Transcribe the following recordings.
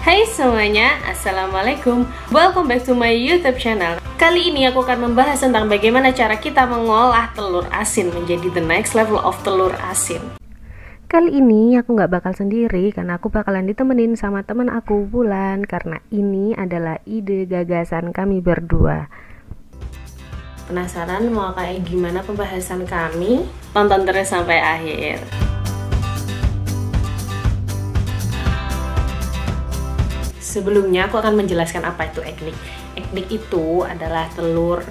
Hai semuanya, Assalamualaikum. Welcome back to my YouTube channel. Kali ini aku akan membahas tentang bagaimana cara kita mengolah telur asin menjadi the next level of telur asin. Kali ini aku nggak bakal sendiri karena aku bakalan ditemenin sama teman aku Wulan, karena ini adalah ide gagasan kami berdua. Penasaran mau kayak gimana pembahasan kami? Tonton terus sampai akhir. Sebelumnya aku akan menjelaskan apa itu eknik. Eknik itu adalah telur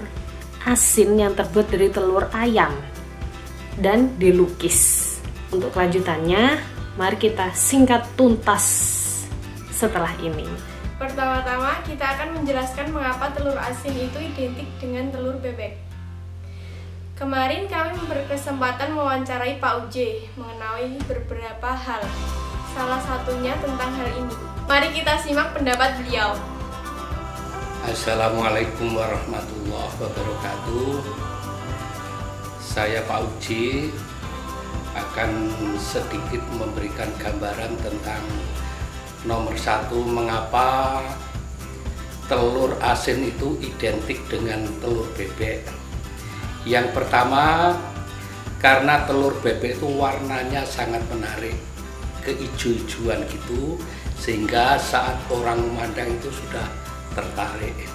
asin yang terbuat dari telur ayam dan dilukis. Untuk kelanjutannya, mari kita singkat tuntas setelah ini. Pertama-tama kita akan menjelaskan mengapa telur asin itu identik dengan telur bebek. Kemarin kami berkesempatan mewawancarai Pak Uj mengenai beberapa hal. Salah satunya tentang hal ini. Mari kita simak pendapat beliau. Assalamualaikum warahmatullahi wabarakatuh. Saya Pak Uji akan sedikit memberikan gambaran tentang nomor satu, mengapa telur asin itu identik dengan telur bebek. Yang pertama, karena telur bebek itu warnanya sangat menarik, keijo-ijoan gitu, sehingga saat orang memandang itu sudah tertarik.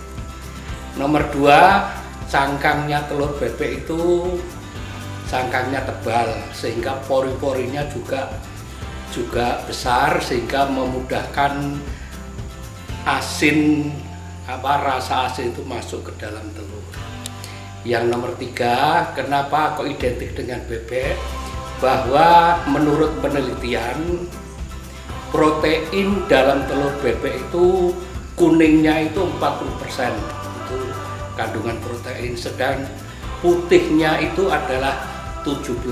Nomor dua, cangkangnya telur bebek itu cangkangnya tebal, sehingga pori-porinya juga besar, sehingga memudahkan asin, rasa asin itu masuk ke dalam telur. Yang nomor tiga, kenapa kok identik dengan bebek? Bahwa menurut penelitian, protein dalam telur bebek itu kuningnya itu 40%, itu kandungan protein, sedang putihnya itu adalah 17%.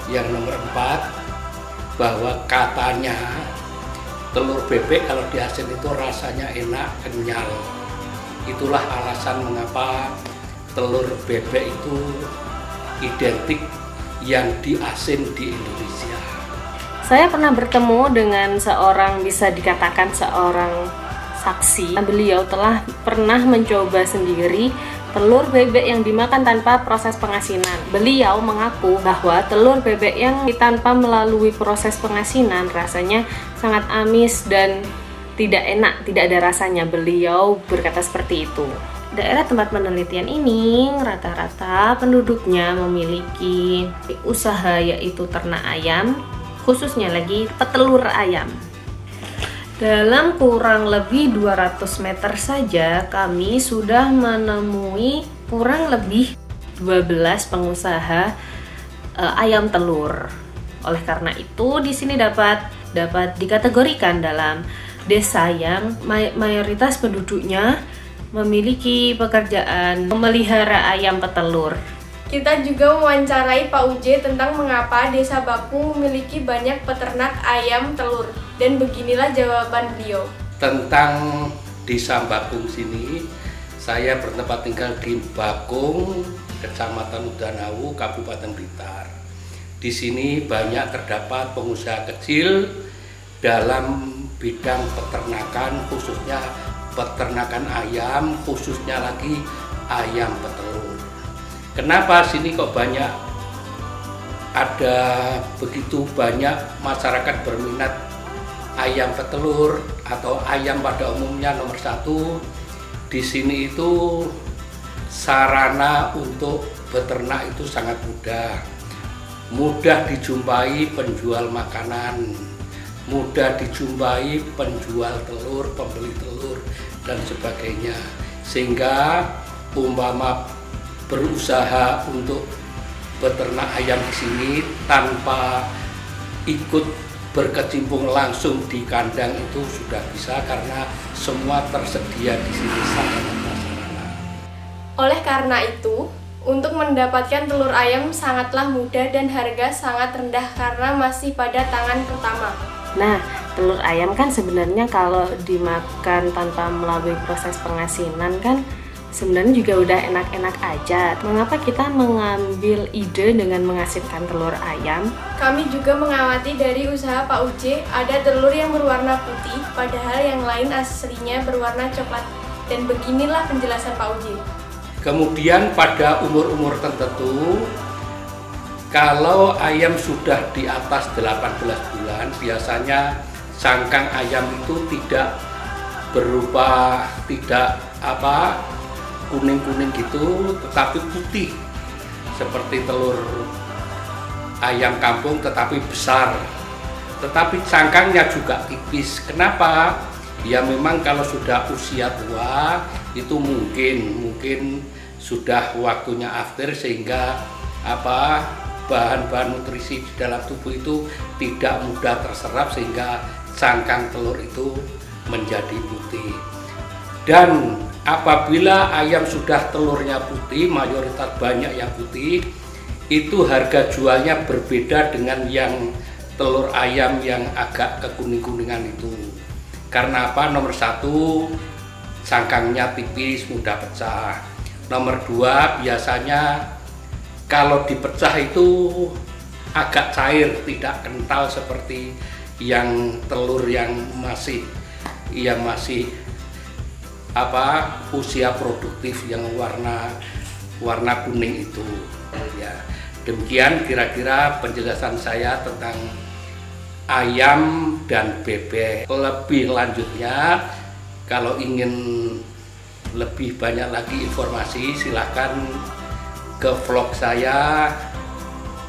Yang nomor 4, bahwa katanya telur bebek kalau diasin itu rasanya enak, kenyal. Itulah alasan mengapa telur bebek itu identik yang diasin di Indonesia. Saya pernah bertemu dengan seorang, bisa dikatakan seorang saksi. Beliau telah pernah mencoba sendiri telur bebek yang dimakan tanpa proses pengasinan. Beliau mengaku bahwa telur bebek yang tanpa melalui proses pengasinan rasanya sangat amis dan tidak enak, tidak ada rasanya. Beliau berkata seperti itu. Daerah tempat penelitian ini rata-rata penduduknya memiliki usaha, yaitu ternak ayam, khususnya lagi petelur ayam. Dalam kurang lebih 200 meter saja kami sudah menemui kurang lebih 12 pengusaha ayam telur. Oleh karena itu di sini dapat dikategorikan dalam desa yang mayoritas penduduknya memiliki pekerjaan memelihara ayam petelur. Kita juga mewawancarai Pak Uj tentang mengapa Desa Bakung memiliki banyak peternak ayam telur. Dan beginilah jawaban beliau. Tentang Desa Bakung sini, saya bertempat tinggal di Bakung, Kecamatan Udanawu, Kabupaten Blitar. Di sini banyak terdapat pengusaha kecil dalam bidang peternakan, khususnya peternakan ayam, khususnya lagi ayam petelur. Kenapa sini kok banyak, ada begitu banyak masyarakat berminat ayam petelur atau ayam pada umumnya? Nomor satu, di sini itu sarana untuk beternak itu sangat mudah dijumpai penjual makanan, mudah dijumpai penjual telur, pembeli telur dan sebagainya, sehingga umpama berusaha untuk beternak ayam di sini tanpa ikut berkecimpung langsung di kandang itu sudah bisa, karena semua tersedia di sini sarana-prasarana. Oleh karena itu, untuk mendapatkan telur ayam sangatlah mudah dan harga sangat rendah karena masih pada tangan pertama. Nah, telur ayam kan sebenarnya kalau dimakan tanpa melalui proses pengasinan kan sebenarnya juga udah enak-enak aja. Mengapa kita mengambil ide dengan mengasinkan telur ayam? Kami juga mengamati dari usaha Pak Uje, ada telur yang berwarna putih, padahal yang lain aslinya berwarna coklat. Dan beginilah penjelasan Pak Uje. Kemudian pada umur-umur tertentu, kalau ayam sudah di atas 18 bulan, biasanya cangkang ayam itu tidak berubah, tidak kuning-kuning gitu, tetapi putih seperti telur ayam kampung tetapi besar, tetapi cangkangnya juga tipis. Kenapa? Ya memang kalau sudah usia tua itu mungkin sudah waktunya after, sehingga bahan-bahan nutrisi di dalam tubuh itu tidak mudah terserap sehingga cangkang telur itu menjadi putih. Dan apabila ayam sudah telurnya putih, mayoritas banyak yang putih, itu harga jualnya berbeda dengan yang telur ayam yang agak kekuning-kuningan itu. Karena apa? Nomor satu, cangkangnya tipis, mudah pecah. Nomor dua, biasanya kalau dipecah itu agak cair, tidak kental seperti yang telur yang masih usia produktif yang warna kuning itu. Ya, demikian kira-kira penjelasan saya tentang ayam dan bebek. Lebih lanjutnya, kalau ingin lebih banyak lagi informasi, silahkan ke vlog saya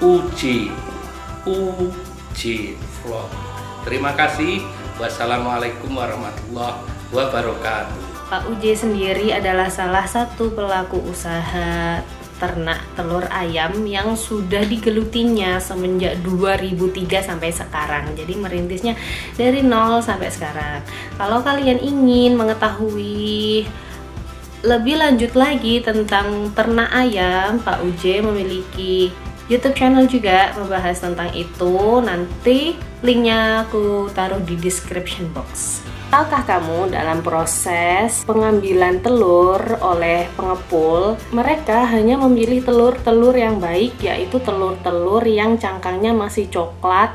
Uji Vlog. Terima kasih. Wassalamualaikum warahmatullahi wabarakatuh. Pak Uje sendiri adalah salah satu pelaku usaha ternak telur ayam yang sudah digelutinya semenjak 2003 sampai sekarang. Jadi merintisnya dari nol sampai sekarang. Kalau kalian ingin mengetahui lebih lanjut lagi tentang ternak ayam, Pak Uje memiliki YouTube channel juga membahas tentang itu. Nanti linknya aku taruh di description box. Tahukah kamu dalam proses pengambilan telur oleh pengepul, mereka hanya memilih telur-telur yang baik, yaitu telur-telur yang cangkangnya masih coklat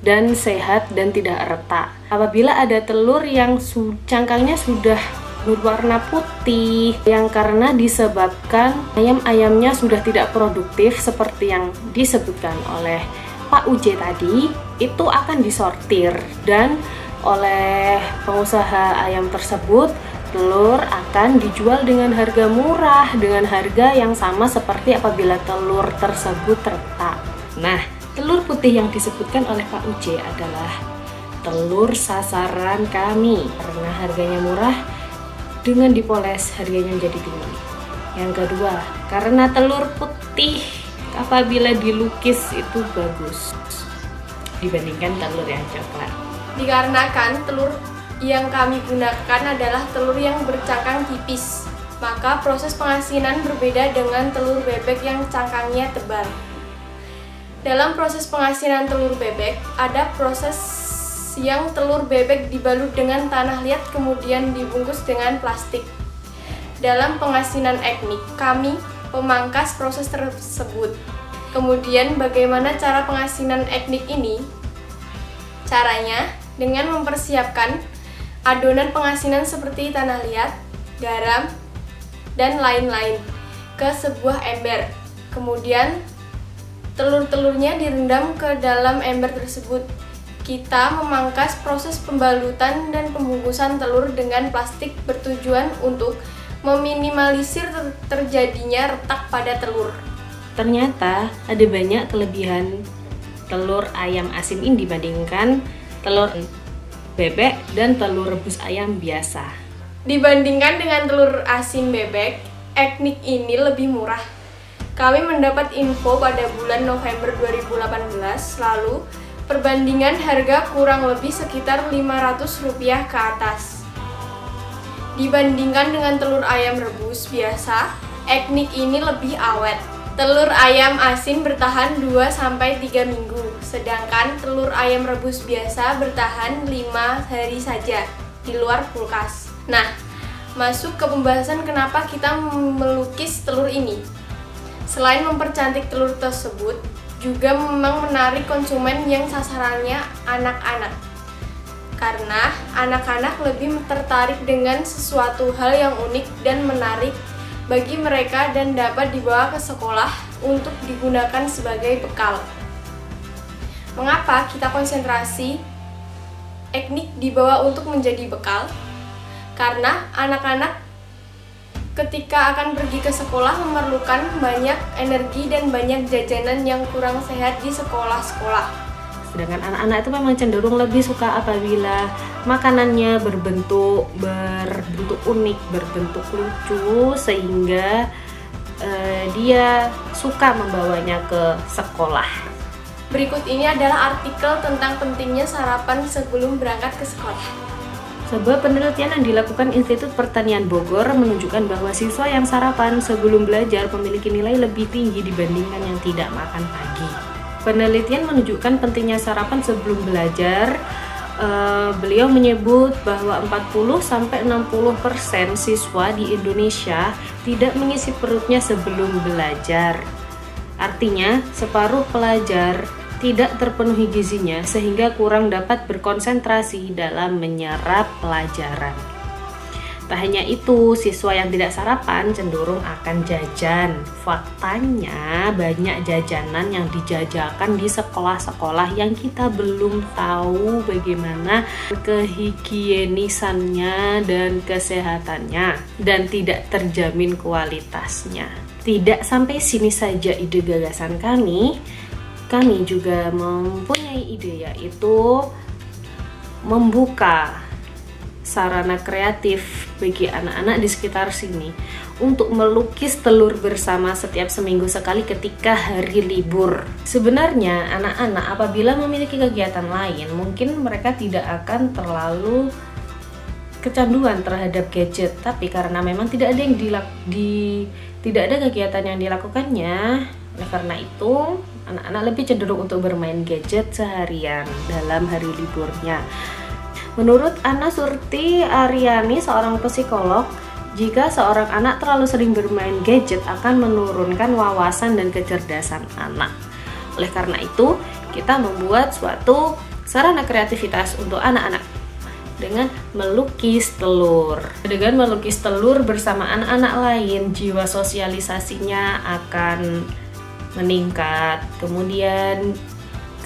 dan sehat dan tidak retak. Apabila ada telur yang cangkangnya sudah berwarna putih, yang karena disebabkan ayam-ayamnya sudah tidak produktif seperti yang disebutkan oleh Pak Uje tadi, itu akan disortir, dan oleh pengusaha ayam tersebut telur akan dijual dengan harga murah, dengan harga yang sama seperti apabila telur tersebut retak. Nah, telur putih yang disebutkan oleh Pak Uje adalah telur sasaran kami karena harganya murah, dengan dipoles harganya menjadi tinggi. Yang kedua, karena telur putih apabila dilukis itu bagus dibandingkan telur yang coklat. Dikarenakan telur yang kami gunakan adalah telur yang bercangkang tipis, maka proses pengasinan berbeda dengan telur bebek yang cangkangnya tebal. Dalam proses pengasinan telur bebek, ada proses yang telur bebek dibalut dengan tanah liat kemudian dibungkus dengan plastik. Dalam pengasinan etnik, kami memangkas proses tersebut. Kemudian bagaimana cara pengasinan etnik ini? Caranya dengan mempersiapkan adonan pengasinan seperti tanah liat, garam, dan lain-lain ke sebuah ember. Kemudian telur-telurnya direndam ke dalam ember tersebut. Kita memangkas proses pembalutan dan pembungkusan telur dengan plastik bertujuan untuk meminimalisir terjadinya retak pada telur. Ternyata ada banyak kelebihan telur ayam asin ini dibandingkan telur bebek dan telur rebus ayam biasa. Dibandingkan dengan telur asin bebek, etnik ini lebih murah. Kami mendapat info pada bulan November 2018 lalu, perbandingan harga kurang lebih sekitar Rp500 ke atas. Dibandingkan dengan telur ayam rebus biasa, etnik ini lebih awet. Telur ayam asin bertahan 2-3 minggu, sedangkan telur ayam rebus biasa bertahan 5 hari saja di luar kulkas. Nah, masuk ke pembahasan kenapa kita melukis telur ini. Selain mempercantik telur tersebut, juga memang menarik konsumen yang sasarannya anak-anak. Karena anak-anak lebih tertarik dengan sesuatu hal yang unik dan menarik bagi mereka dan dapat dibawa ke sekolah untuk digunakan sebagai bekal. Mengapa kita konsentrasi etnik dibawa untuk menjadi bekal? Karena anak-anak ketika akan pergi ke sekolah memerlukan banyak energi dan banyak jajanan yang kurang sehat di sekolah-sekolah. Sedangkan anak-anak itu memang cenderung lebih suka apabila makanannya berbentuk unik, berbentuk lucu, sehingga dia suka membawanya ke sekolah. Berikut ini adalah artikel tentang pentingnya sarapan sebelum berangkat ke sekolah. Sebuah penelitian yang dilakukan Institut Pertanian Bogor menunjukkan bahwa siswa yang sarapan sebelum belajar memiliki nilai lebih tinggi dibandingkan yang tidak makan pagi. Penelitian menunjukkan pentingnya sarapan sebelum belajar. Beliau menyebut bahwa 40-60% siswa di Indonesia tidak mengisi perutnya sebelum belajar. Artinya, separuh pelajar tidak terpenuhi gizinya sehingga kurang dapat berkonsentrasi dalam menyerap pelajaran. Tak hanya itu, siswa yang tidak sarapan cenderung akan jajan. Faktanya banyak jajanan yang dijajakan di sekolah-sekolah yang kita belum tahu bagaimana kehigienisannya dan kesehatannya, dan tidak terjamin kualitasnya. Tidak sampai sini saja ide gagasan kami juga mempunyai ide, yaitu membuka sarana kreatif bagi anak-anak di sekitar sini untuk melukis telur bersama setiap seminggu sekali ketika hari libur. Sebenarnya anak-anak apabila memiliki kegiatan lain, mungkin mereka tidak akan terlalu kecanduan terhadap gadget, tapi karena memang tidak ada kegiatan yang dilakukannya, oleh karena itu anak-anak lebih cenderung untuk bermain gadget seharian dalam hari liburnya. Menurut Ana Surti Aryani, seorang psikolog, jika seorang anak terlalu sering bermain gadget akan menurunkan wawasan dan kecerdasan anak. Oleh karena itu, kita membuat suatu sarana kreativitas untuk anak-anak dengan melukis telur. Dengan melukis telur bersama anak-anak lain, jiwa sosialisasinya akan meningkat, kemudian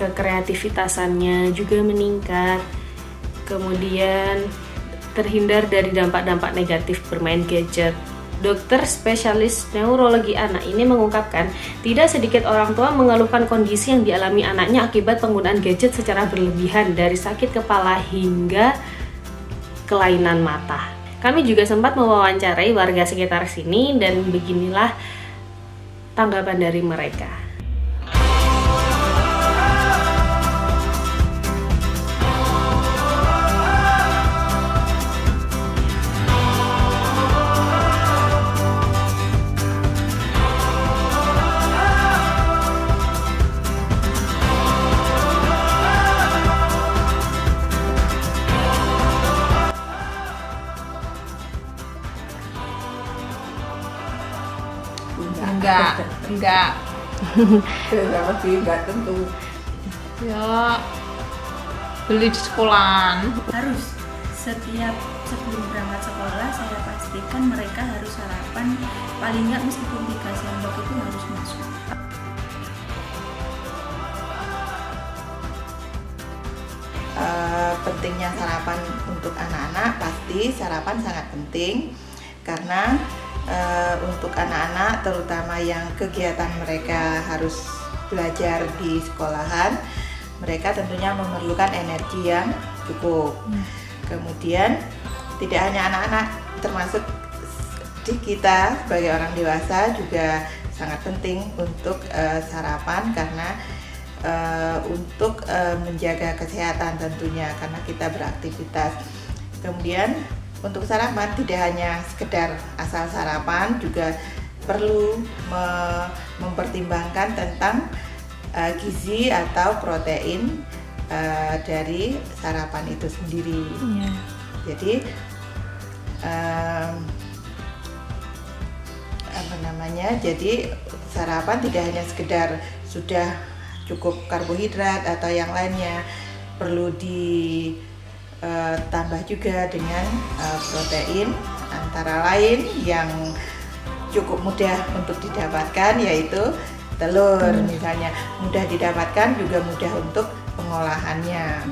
kekreativitasannya juga meningkat, kemudian terhindar dari dampak-dampak negatif bermain gadget. Dokter spesialis neurologi anak ini mengungkapkan, tidak sedikit orang tua mengeluhkan kondisi yang dialami anaknya akibat penggunaan gadget secara berlebihan, dari sakit kepala hingga kelainan mata. Kami juga sempat mewawancarai warga sekitar sini dan beginilah tanggapan dari mereka. Enggak. Enggak tentu. Ya, beli di sekolahan. Harus setiap sebelum berangkat sekolah saya pastikan mereka harus sarapan, paling nggak meskipun 3 sendok itu harus masuk. Pentingnya sarapan untuk anak-anak, pasti sarapan sangat penting karena untuk anak-anak terutama yang kegiatan mereka harus belajar di sekolahan, mereka tentunya memerlukan energi yang cukup. Kemudian tidak hanya anak-anak, termasuk di kita sebagai orang dewasa juga sangat penting untuk sarapan karena untuk menjaga kesehatan tentunya karena kita beraktivitas. Kemudian untuk sarapan tidak hanya sekedar asal sarapan, juga perlu mempertimbangkan tentang gizi atau protein dari sarapan itu sendiri. Jadi Jadi sarapan tidak hanya sekedar sudah cukup karbohidrat atau yang lainnya, perlu ditambah juga dengan protein, antara lain yang cukup mudah untuk didapatkan yaitu telur. Misalnya mudah didapatkan juga mudah untuk pengolahannya.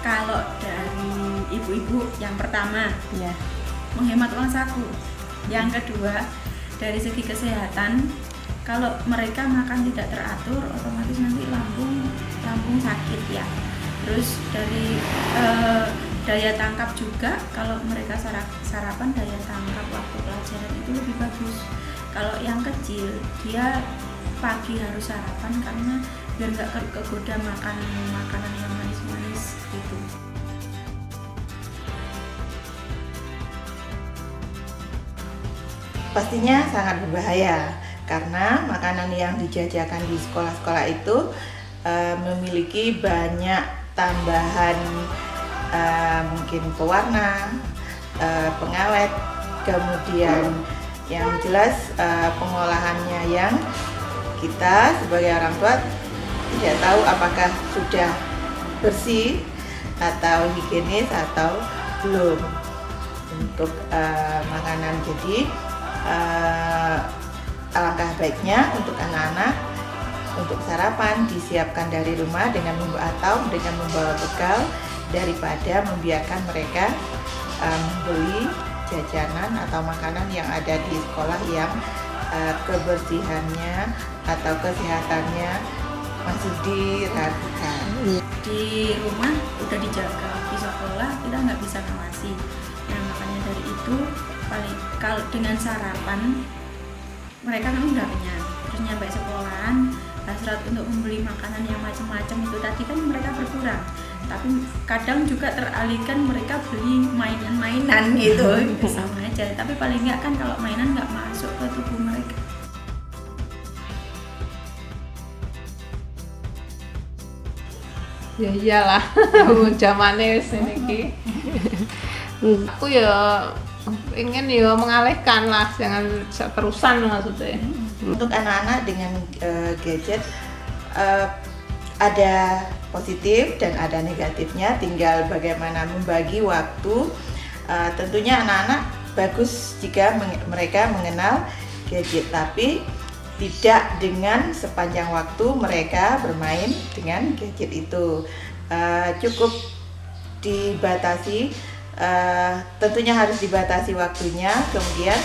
Kalau dari ibu-ibu, yang pertama ya menghemat uang saku, yang kedua dari segi kesehatan, kalau mereka makan tidak teratur otomatis nanti lambung sakit ya. Terus dari daya tangkap juga, kalau mereka sarapan daya tangkap waktu pelajaran itu lebih bagus. Kalau yang kecil dia pagi harus sarapan karena biar nggak kegoda makan makanan yang manis-manis gitu. Pastinya sangat berbahaya karena makanan yang dijajakan di sekolah-sekolah itu memiliki banyak tambahan mungkin pewarna, pengawet, kemudian yang jelas pengolahannya yang kita sebagai orang tua tidak tahu apakah sudah bersih atau higienis atau belum untuk makanan. Jadi alangkah baiknya untuk anak-anak untuk sarapan disiapkan dari rumah dengan membawa bekal daripada membiarkan mereka membeli jajanan atau makanan yang ada di sekolah yang kebersihannya atau kesehatannya masih diragukan. Di rumah udah dijaga, di sekolah kita nggak bisa ngawasi. Nah makanya dari itu kalau dengan sarapan mereka kan udah kenyang, terus nyampe sekolahan hasrat untuk membeli makanan yang macam-macam itu tadi kan mereka berkurang, tapi kadang juga teralihkan mereka beli mainan-mainan gitu. Sama aja, tapi paling nggak kan kalau mainan nggak masuk ke tubuh mereka. Ya iyalah, zamannya sini ki. Aku ya ingin ya mengalihkan lah, jangan terusan maksudnya. Untuk anak-anak dengan gadget ada positif dan ada negatifnya, tinggal bagaimana membagi waktu. Tentunya anak-anak bagus jika mereka mengenal gadget, tapi tidak dengan sepanjang waktu mereka bermain dengan gadget itu. Cukup dibatasi, tentunya harus dibatasi waktunya. Kemudian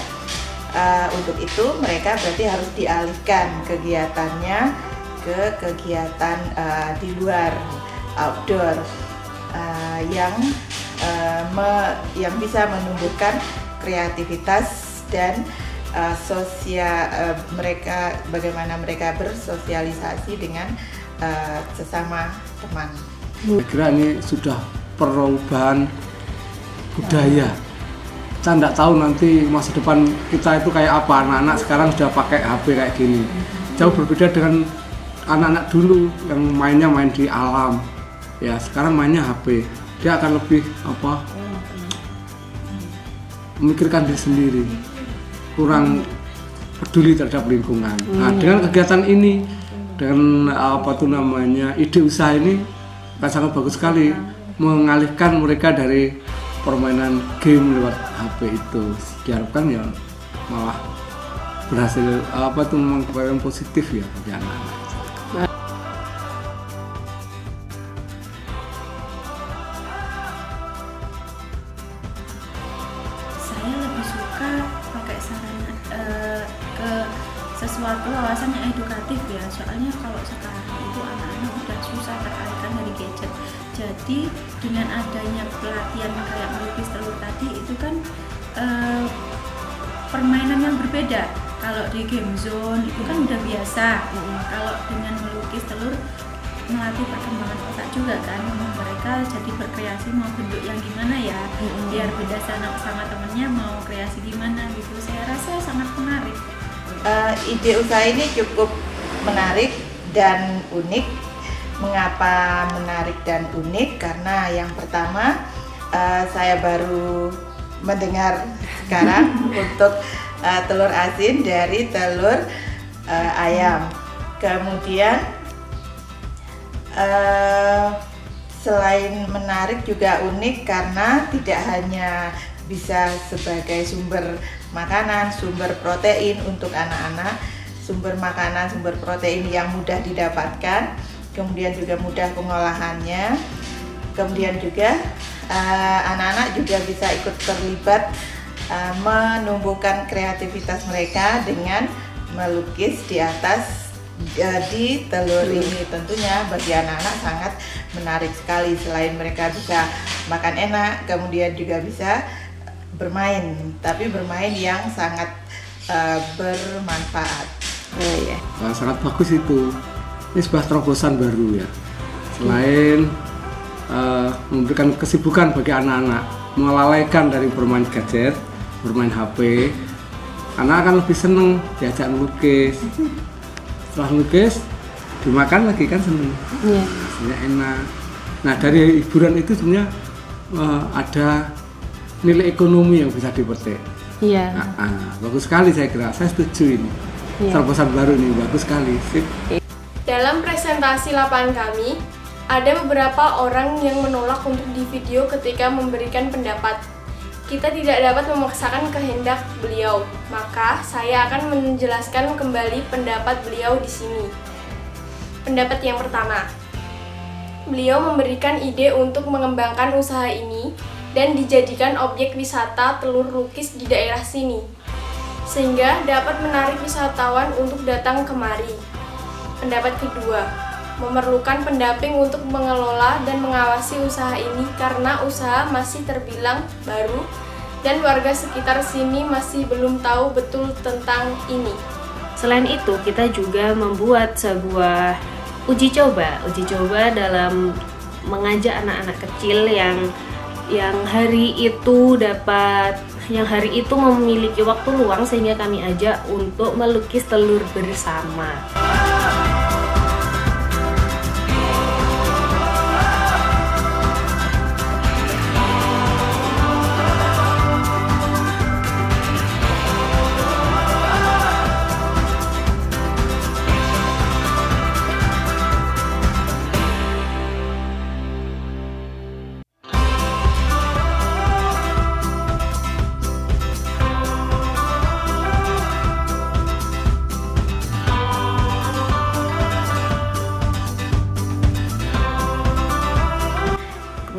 untuk itu mereka berarti harus dialihkan kegiatannya ke kegiatan di luar, outdoor, yang bisa menumbuhkan kreativitas dan bagaimana mereka bersosialisasi dengan sesama teman. Saya kira ini sudah perubahan budaya. Kita tidak tahu nanti masa depan kita itu kayak apa. Anak-anak sekarang sudah pakai HP kayak gini. Jauh berbeda dengan anak-anak dulu yang mainnya main di alam. Ya sekarang mainnya HP. Dia akan lebih memikirkan diri sendiri, kurang peduli terhadap lingkungan. Nah, dengan kegiatan ini, dengan ide usaha ini akan sangat bagus sekali mengalihkan mereka dari permainan game lewat HP itu. Diharapkan ya malah berhasil memang positif ya bagi anak-anak. Saya lebih suka pakai sarana ke sesuatu wawasan yang edukatif ya, soalnya kalau sekarang itu anak-anak udah susah teralihkan dari gadget. Jadi dengan adanya pelatihan kayak melukis telur tadi itu kan permainan yang berbeda. Kalau di game zone itu kan udah biasa. Kalau dengan melukis telur melatih perkembangan otak juga kan, mereka jadi berkreasi mau bentuk yang gimana ya, biar beda sama temennya mau kreasi gimana gitu. Saya rasa sangat menarik. Ide usaha ini cukup menarik dan unik. Mengapa menarik dan unik? Karena yang pertama saya baru mendengar sekarang untuk telur asin dari telur ayam. Kemudian selain menarik juga unik karena tidak hanya bisa sebagai sumber makanan, sumber protein untuk anak-anak, sumber makanan, sumber protein yang mudah didapatkan, kemudian juga mudah pengolahannya, kemudian juga anak-anak juga bisa ikut terlibat menumbuhkan kreativitas mereka dengan melukis di atas di telur ini. Tentunya bagi anak-anak sangat menarik sekali, selain mereka bisa makan enak, kemudian juga bisa bermain, tapi bermain yang sangat bermanfaat. Sangat bagus itu. Ini sebuah terobosan baru ya. Selain memberikan kesibukan bagi anak-anak, melalaikan dari bermain gadget, bermain HP, anak akan lebih seneng diajak melukis. Setelah lukis, dimakan lagi kan seneng, enak. Nah, dari hiburan itu sebenarnya ada nilai ekonomi yang bisa dipetik. Iya. Bagus sekali, saya kira. Saya setuju ini. Terobosan baru ini bagus sekali. Sip. Dalam presentasi lapangan kami, ada beberapa orang yang menolak untuk di video ketika memberikan pendapat. Kita tidak dapat memaksakan kehendak beliau, maka saya akan menjelaskan kembali pendapat beliau di sini. Pendapat yang pertama, beliau memberikan ide untuk mengembangkan usaha ini dan dijadikan objek wisata telur lukis di daerah sini, sehingga dapat menarik wisatawan untuk datang kemari. Pendapat kedua, memerlukan pendamping untuk mengelola dan mengawasi usaha ini karena usaha masih terbilang baru dan warga sekitar sini masih belum tahu betul tentang ini. Selain itu, kita juga membuat sebuah uji coba dalam mengajak anak-anak kecil yang hari itu memiliki waktu luang, sehingga kami ajak untuk melukis telur bersama.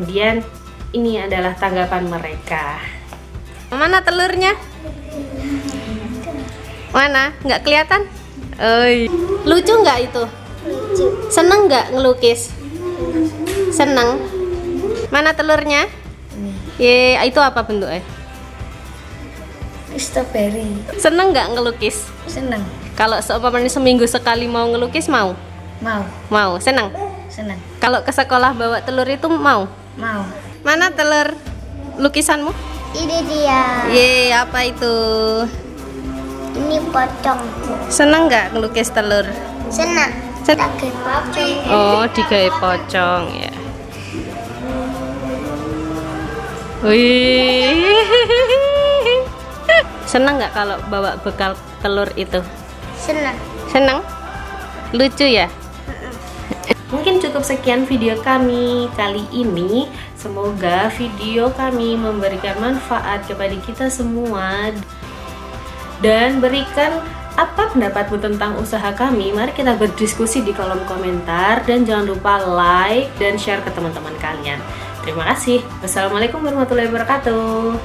Kemudian ini adalah tanggapan mereka. Mana telurnya? Mana? Nggak kelihatan? Lucu nggak itu? Lucu. Seneng nggak ngelukis? Seneng. Mana telurnya? Itu apa bentuknya? Strawberry. Seneng nggak ngelukis? Senang. Kalau seumpamanya seminggu sekali mau ngelukis, mau? Mau. Seneng? Senang. Kalau ke sekolah bawa telur itu mau? Mau. Mana telur lukisanmu? Ini dia. Apa itu? Ini pocong. Seneng nggak ngelukis telur? Senang. Pakai pocong. Oh, digawe pocong ya. Wih. Seneng nggak kalau bawa bekal telur itu? Senang. Seneng? Lucu ya? Mungkin cukup sekian video kami kali ini. Semoga video kami memberikan manfaat kepada kita semua. Dan berikan apa pendapatmu tentang usaha kami. Mari kita berdiskusi di kolom komentar. Dan jangan lupa like dan share ke teman-teman kalian. Terima kasih. Wassalamualaikum warahmatullahi wabarakatuh.